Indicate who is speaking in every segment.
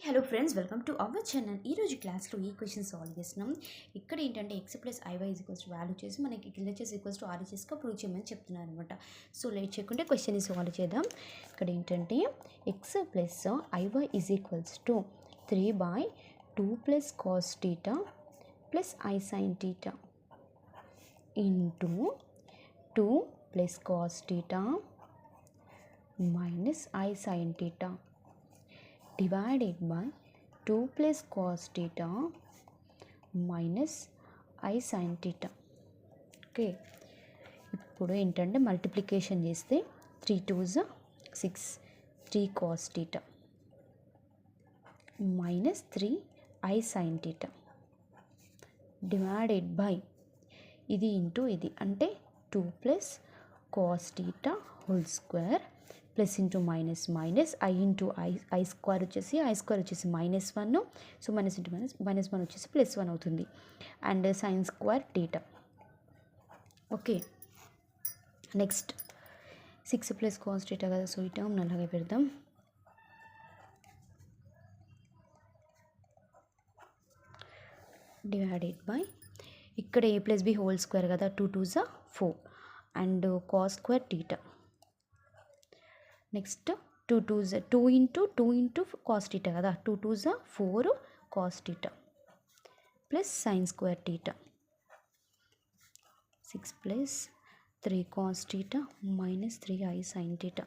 Speaker 1: Hello friends, welcome to our channel. ఈరోజు క్లాస్లో ఈ క్వశ్చన్ సాల్వ్ చేస్తున్నాం. ఇక్కడ ఏంటంటే x plus i y equals value చేసి మనకి ఎల్హెచ్ఎస్ ఈక్వల్స్ టు ఆర్హెచ్ఎస్గా ప్రూవ్ చేయమని చెప్తున్నారు అనమాట. సో లేట్ చేయకుంటే క్వశ్చన్ సాల్వ్ చేద్దాం. ఇక్కడ ఏంటంటే x plus i y is equals to 3/2 plus cos theta plus i sine theta into 2 plus cos theta minus i sine theta divided by 2 plus cos theta minus I sin theta. Okay, ఇప్పుడు ఏంటంటే multiplication చేస్తే 3 2s 6 3 cos theta minus 3 I sin theta divided by ఇది into ఇది అంటే 2 plus cos theta whole square plus into minus minus I into I square వచ్చేసి -1. So minus into minus 1 వచ్చేసి +1 అవుతుంది. And sine square theta. Okay, next 6 plus cos theta కదా, so ఈ term అలాగే పెడదాం. డివైడెడ్ బై ఇక్కడ a plus b whole square కదా, 2 2s 4 and cos square theta. Next 2 2s 2 into cos theta కదా, 2 2s 4 cos theta plus sine square theta 6 plus 3 cos theta minus 3 i sine theta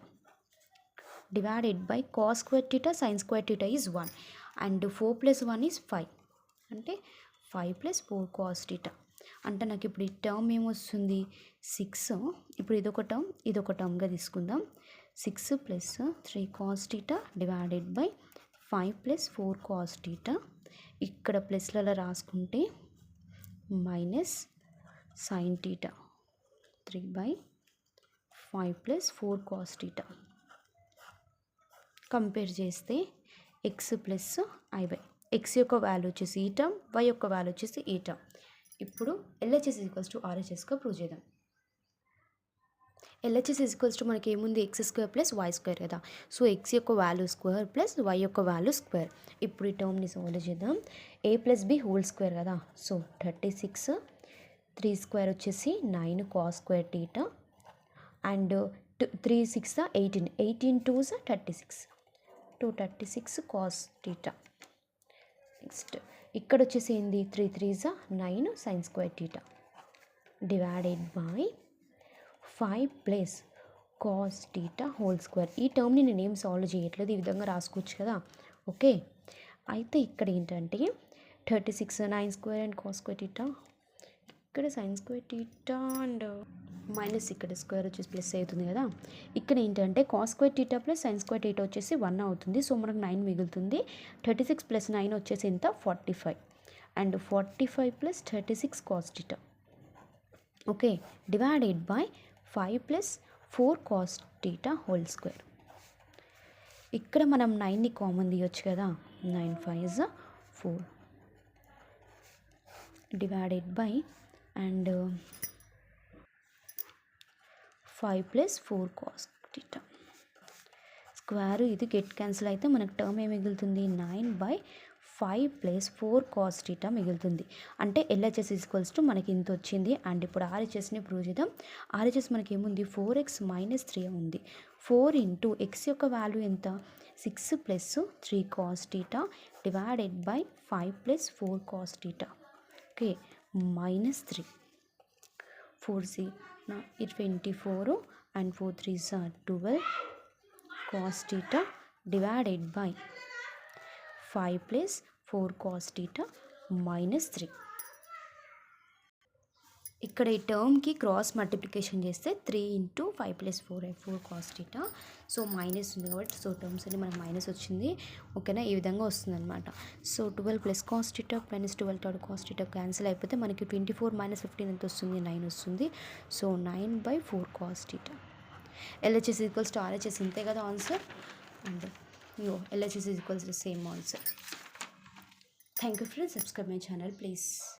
Speaker 1: divided by cos square theta sine square theta is 1 and 4 plus 1 is 5 అంటే 5 plus 4 cos theta. అంటే నాకు ఇప్పుడు ఈ term ఏమొస్తుంది 6. ఇప్పుడు ఇదొక టర్మ్గా తీసుకుందాం. 6 plus 3 cos theta divided by 5 plus 4 cos theta. ఇక్కడ ప్లస్లలో రాసుకుంటే minus sine theta 3/5 plus 4 cos theta. Compare చేస్తే ఎక్స్ ప్లస్ ఐవై, ఎక్స్ యొక్క వాల్యూ వచ్చేసి ఈ టర్మ్, వై యొక్క వాల్యూ వచ్చేసి ఈ టర్మ్. ఇప్పుడు ఎల్హెచ్ఎస్ ఈక్వల్స్ టు ఆర్హెచ్ఎస్గా ప్రూవ్ చేద్దాం. ఎల్హెచ్ఎస్ ఈక్వల్స్ టు మనకి ఏముంది x square plus y square కదా, సో ఎక్స్ యొక్క వాల్యూ స్క్వేర్ ప్లస్ వై యొక్క వాల్యూ స్క్వేర్. ఇప్పుడు ఈ టర్మ్ని సాల్వ్ చేద్దాం. A plus b whole square కదా, సో 36 3 స్క్వేర్ వచ్చేసి 9 cos square theta and 3 6 18 18 2s 36 236 cos theta. Next ఇక్కడ వచ్చేసి ఏంది 3 3s 9 sine square theta divided by 5 plus cos theta whole square. ఈ టర్మ్ని నేను ఏం సాల్వ్ చేయట్లేదు, ఈ విధంగా రాసుకోవచ్చు కదా. ఓకే, అయితే ఇక్కడ ఏంటంటే 36 9 square and cos square theta, ఇక్కడ sine square theta and minus ఇక్కడ స్క్వేర్ వచ్చేసి ప్లస్ అవుతుంది కదా. ఇక్కడ ఏంటంటే cos square theta plus sine square theta వచ్చేసి 1 అవుతుంది. సో మనకు 9 మిగులుతుంది. 36 ప్లస్ 9 వచ్చేసి ఎంత 45 and 45 plus 36 cos theta. Okay, divided by 5 plus 4 cos theta whole square. ఇక్కడ మనం 9ని కామన్ తీయొచ్చు కదా, 9 5s 4 divided by and 5 plus 4 cos theta square. ఇది గెట్ క్యాన్సిల్ అయితే మనకు టర్మ్ ఏం మిగులుతుంది 9/5 ప్లస్ 4 కాస్ టీటా మిగులుతుంది. అంటే ఎల్హెచ్ఎస్ ఈక్వల్స్ టు మనకి ఇంత వచ్చింది. అండ్ ఇప్పుడు ఆర్హెచ్ఎస్ని ప్రూవ్ చేద్దాం. ఆర్హెచ్ఎస్ మనకి ఏముంది 4x - 3 ఉంది. 4 ఇంటూ ఎక్స్ యొక్క వాల్యూ ఎంత 6 plus 3 cos theta divided by 5 plus 4 cos theta. Okay, minus 3 4 24 and 4 3s 12 cos theta divided by 5 plus 4 cos theta minus 3. ఇక్కడ ఈ టర్మ్కి క్రాస్ మల్టిప్లికేషన్ చేస్తే 3 into 5 plus 4 cos theta. So minus ఉంది కాబట్టి so terms అన్ని మనకు minus వచ్చింది. ఓకేనా, ఈ విధంగా వస్తుంది అనమాట. So 12 plus cos theta minus 12 third cos theta cancel అయిపోతే మనకి 24 - 15 ఎంత వస్తుంది 9 వస్తుంది. So 9/4 cos theta. LHS equals to RHS ఇంతే కదా answer. And LHS is equals to the same also. Thank you friends, subscribe my channel please.